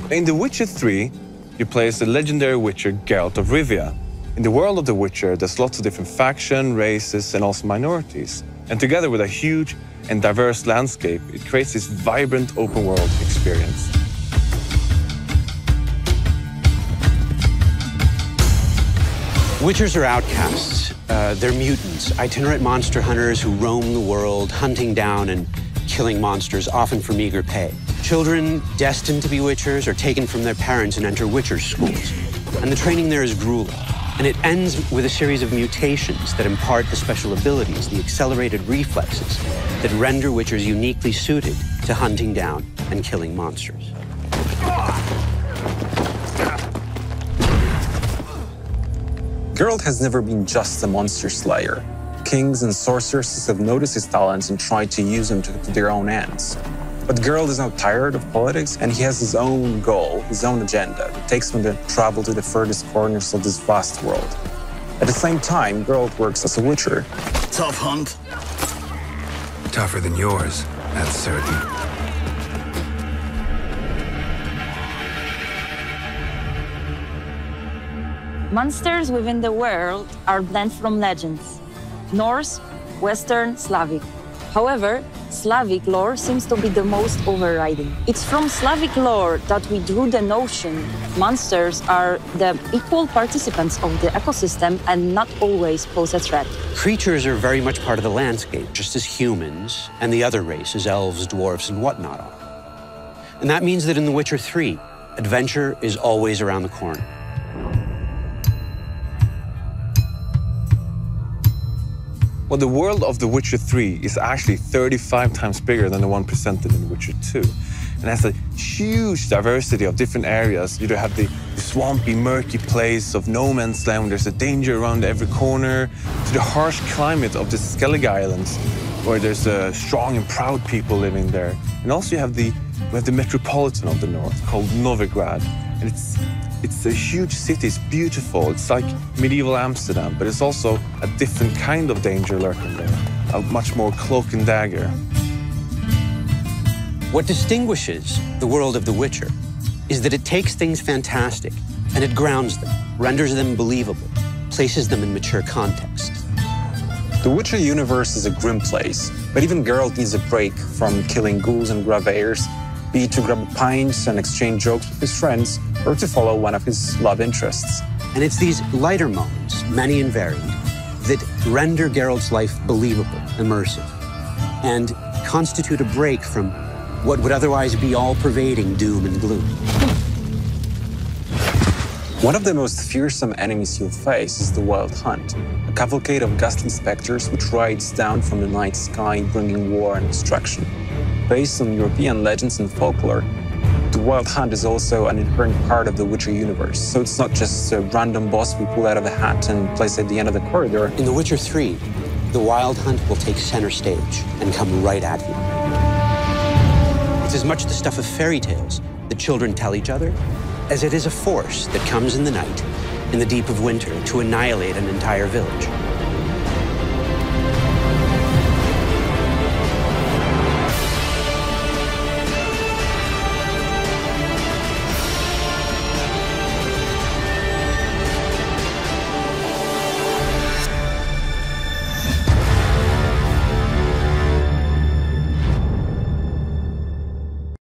In The Witcher 3, you play as the legendary witcher Geralt of Rivia. In the world of The Witcher, there's lots of different factions, races, and also minorities. And together with a huge and diverse landscape, it creates this vibrant open-world experience. Witchers are outcasts. They're mutants, itinerant monster hunters who roam the world, hunting down and killing monsters, often for meager pay. Children destined to be witchers are taken from their parents and enter witcher schools. And the training there is grueling. And it ends with a series of mutations that impart the special abilities, the accelerated reflexes that render witchers uniquely suited to hunting down and killing monsters. Geralt has never been just a monster slayer. Kings and sorceresses have noticed his talents and tried to use him to their own ends. But Geralt is now tired of politics, and he has his own goal, his own agenda, that takes him to travel to the furthest corners of this vast world. At the same time, Geralt works as a witcher. Tough hunt. Tougher than yours, that's certain. Monsters within the world are blend from legends: Norse, Western, Slavic. However, Slavic lore seems to be the most overriding. It's from Slavic lore that we drew the notion monsters are the equal participants of the ecosystem and not always pose a threat. Creatures are very much part of the landscape, just as humans and the other races, elves, dwarfs, and whatnot are. And that means that in The Witcher 3, adventure is always around the corner. Well, the world of The Witcher 3 is actually 35 times bigger than the one presented in The Witcher 2. And has a huge diversity of different areas. You have the swampy, murky place of no man's land, where there's a danger around every corner, to the harsh climate of the Skellige Islands, where there's strong and proud people living there. And also we have the metropolitan of the north, called Novigrad. And it's a huge city, it's beautiful. It's like medieval Amsterdam, but it's also a different kind of danger lurking there, a much more cloak and dagger. What distinguishes the world of The Witcher is that it takes things fantastic and it grounds them, renders them believable, places them in mature contexts. The Witcher universe is a grim place, but even Geralt needs a break from killing ghouls and graveyors, be it to grab a pint and exchange jokes with his friends, or to follow one of his love interests. And it's these lighter moments, many and varied, that render Geralt's life believable, immersive, and constitute a break from what would otherwise be all-pervading doom and gloom. One of the most fearsome enemies you'll face is the Wild Hunt, a cavalcade of ghastly specters which rides down from the night sky, bringing war and destruction. Based on European legends and folklore, the Wild Hunt is also an inherent part of the Witcher universe, so it's not just a random boss we pull out of a hat and place at the end of the corridor. In The Witcher 3, the Wild Hunt will take center stage and come right at you. It's as much the stuff of fairy tales that children tell each other as it is a force that comes in the night, in the deep of winter, to annihilate an entire village.